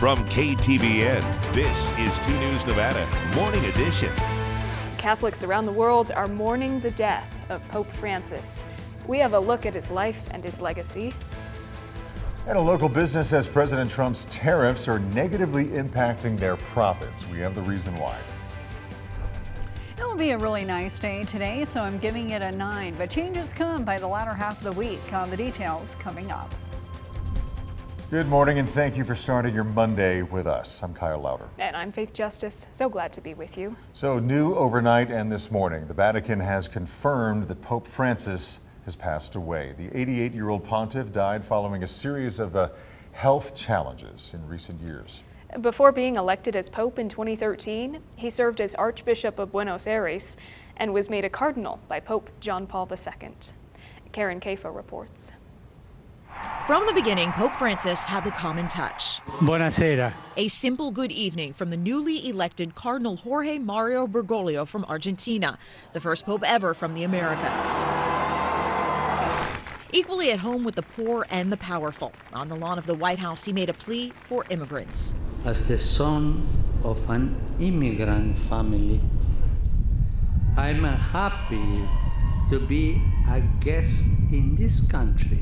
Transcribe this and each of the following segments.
From KTVN, this is 2 News Nevada, Morning Edition. Catholics around the world are mourning the death of Pope Francis. We have a look at his life and his legacy. And a local business says President Trump's tariffs are negatively impacting their profits. We have the reason why. It'll be a really nice day today, so I'm giving it a 9, but changes come by the latter half of the week. The details coming up. Good morning and thank you for starting your Monday with us. I'm Kyle Lauder. And I'm Faith Justice. So glad to be with you. So new overnight and this morning, the Vatican has confirmed that Pope Francis has passed away. The 88-year-old pontiff died following a series of health challenges in recent years. Before being elected as Pope in 2013, he served as Archbishop of Buenos Aires and was made a cardinal by Pope John Paul II. Karen Kaffa reports. From the beginning, Pope Francis had the common touch. Buonasera. A simple good evening from the newly elected Cardinal Jorge Mario Bergoglio from Argentina, the first pope ever from the Americas. Equally at home with the poor and the powerful. On the lawn of the White House, he made a plea for immigrants. As the son of an immigrant family, I'm happy to be a guest in this country,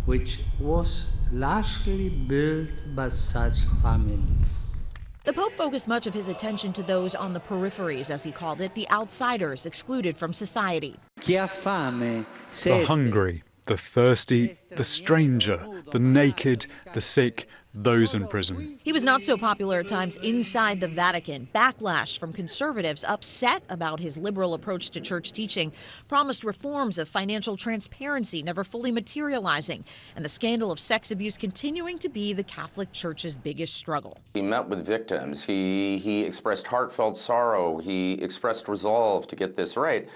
which was largely built by such families. The Pope focused much of his attention to those on the peripheries, as he called it, the outsiders excluded from society. The The hungry, the thirsty, the stranger, the naked, the sick, those in prison. He was not so popular at times inside the Vatican. Backlash from conservatives upset about his liberal approach to church teaching, promised reforms of financial transparency never fully materializing, and the scandal of sex abuse continuing to be the Catholic Church's biggest struggle. He met with victims. He expressed heartfelt sorrow. He expressed resolve to get this right.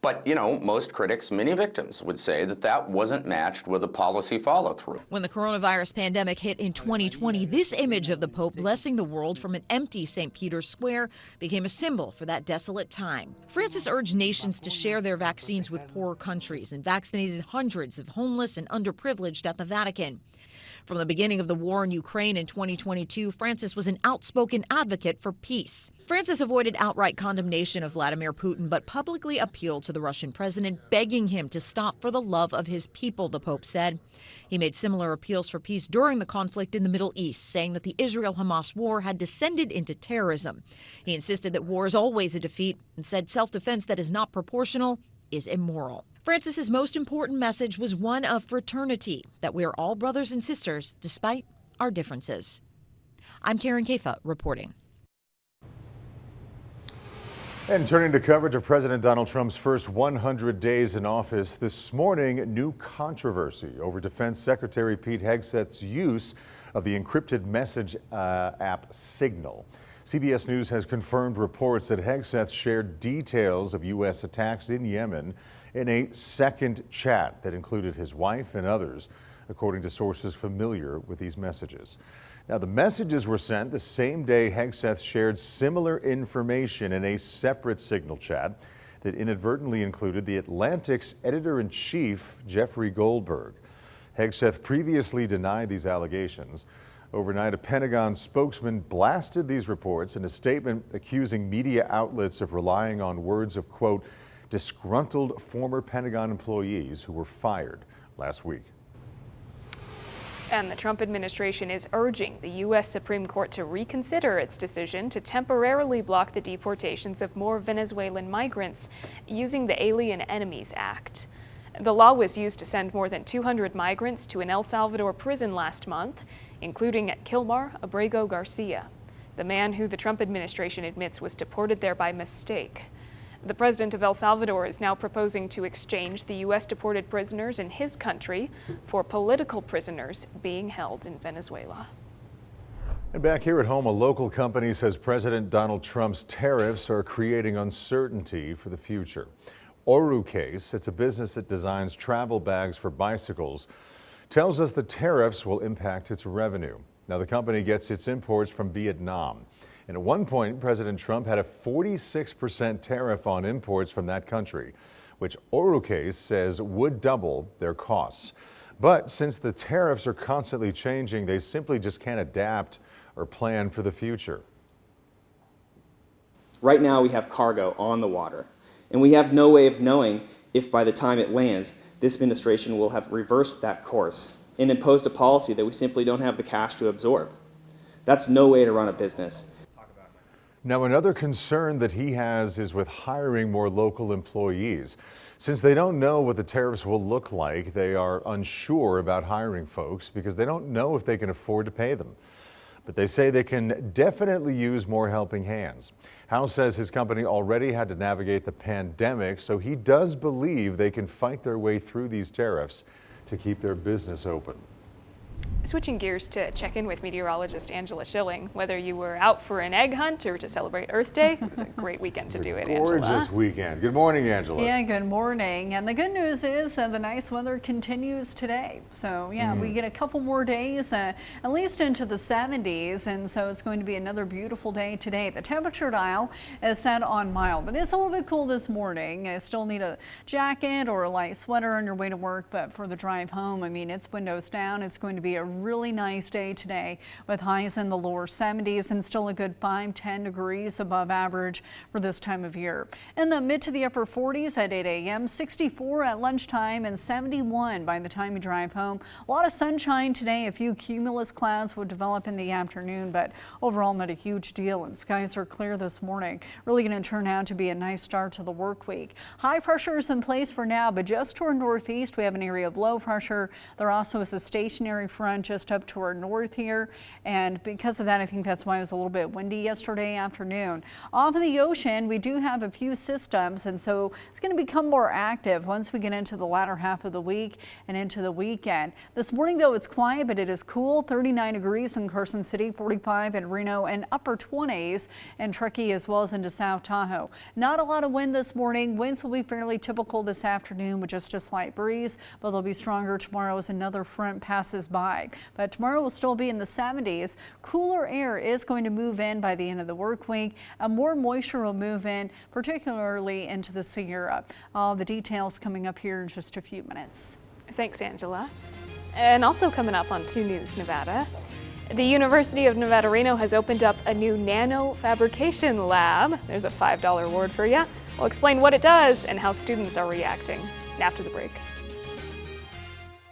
But, you know, most critics, many victims, would say that that wasn't matched with a policy follow-through. When the coronavirus pandemic hit in 2020, this image of the Pope blessing the world from an empty St. Peter's Square became a symbol for that desolate time. Francis urged nations to share their vaccines with poorer countries and vaccinated hundreds of homeless and underprivileged at the Vatican. From the beginning of the war in Ukraine in 2022, Francis was an outspoken advocate for peace. Francis avoided outright condemnation of Vladimir Putin, but publicly appealed to the Russian president, begging him to stop for the love of his people, the Pope said. He made similar appeals for peace during the conflict in the Middle East, saying that the Israel-Hamas war had descended into terrorism. He insisted that war is always a defeat and said self-defense that is not proportional is immoral. Francis's most important message was one of fraternity, that we are all brothers and sisters despite our differences. I'm Karen Kaffa reporting. And turning to coverage of President Donald Trump's first 100 days in office, this morning, new controversy over Defense Secretary Pete Hegseth's use of the encrypted message app Signal. CBS News has confirmed reports that Hegseth shared details of U.S. attacks in Yemen in a second chat that included his wife and others, according to sources familiar with these messages. Now, the messages were sent the same day Hegseth shared similar information in a separate Signal chat that inadvertently included the Atlantic's editor-in-chief, Jeffrey Goldberg. Hegseth previously denied these allegations. Overnight, a Pentagon spokesman blasted these reports in a statement accusing media outlets of relying on words of, quote, disgruntled former Pentagon employees who were fired last week. And the Trump administration is urging the U.S. Supreme Court to reconsider its decision to temporarily block the deportations of more Venezuelan migrants using the Alien Enemies Act. The law was used to send more than 200 migrants to an El Salvador prison last month, including at Kilmar Abrego Garcia, the man who the Trump administration admits was deported there by mistake. The president of El Salvador is now proposing to exchange the U.S. deported prisoners in his country for political prisoners being held in Venezuela. And back here at home, a local company says President Donald Trump's tariffs are creating uncertainty for the future. Orucase, it's a business that designs travel bags for bicycles, tells us the tariffs will impact its revenue. Now, the company gets its imports from Vietnam. And at one point, President Trump had a 46% tariff on imports from that country, which Orucase says would double their costs. But since the tariffs are constantly changing, they simply just can't adapt or plan for the future. Right now we have cargo on the water, and we have no way of knowing if by the time it lands, this administration will have reversed that course and imposed a policy that we simply don't have the cash to absorb. That's no way to run a business. Now, another concern that he has is with hiring more local employees. Since they don't know what the tariffs will look like, they are unsure about hiring folks because they don't know if they can afford to pay them. But they say they can definitely use more helping hands. Howe says his company already had to navigate the pandemic, so he does believe they can fight their way through these tariffs to keep their business open. Switching gears to check in with meteorologist Angela Schilling. Whether you were out for an egg hunt or to celebrate Earth Day, it was a great weekend to do it, Angela. Gorgeous weekend. Good morning, Angela. Yeah, good morning. And the good news is the nice weather continues today. So yeah, we get a couple more days, at least into the 70s. And so it's going to be another beautiful day today. The temperature dial is set on mild, but it's a little bit cool this morning. I still need a jacket or a light sweater on your way to work. But for the drive home, I mean, it's windows down. It's going to be a really nice day today with highs in the lower 70s and still a good 5-10 degrees above average for this time of year. In the mid to the upper 40s at 8 a.m., 64 at lunchtime and 71 by the time you drive home. A lot of sunshine today. A few cumulus clouds will develop in the afternoon, but overall not a huge deal, and skies are clear this morning. Really going to turn out to be a nice start to the work week. High pressure is in place for now, but just to our northeast we have an area of low pressure. There also is a stationary front just up to our north here, and because of that I think that's why it was a little bit windy yesterday afternoon. Off in the ocean we do have a few systems, and so it's going to become more active once we get into the latter half of the week and into the weekend. This morning though it's quiet, but it is cool. 39 degrees in Carson City, 45 in Reno, and upper 20s in Truckee as well as into South Tahoe. Not a lot of wind this morning. Winds will be fairly typical this afternoon with just a slight breeze, but they'll be stronger tomorrow as another front passes by. But tomorrow will still be in the 70s. Cooler air is going to move in by the end of the work week, and more moisture will move in, particularly into the Sierra. All the details coming up here in just a few minutes. Thanks, Angela. And also coming up on 2 News Nevada, the University of Nevada, Reno has opened up a new nano fabrication lab. There's a $5 award for you. We'll explain what it does and how students are reacting after the break.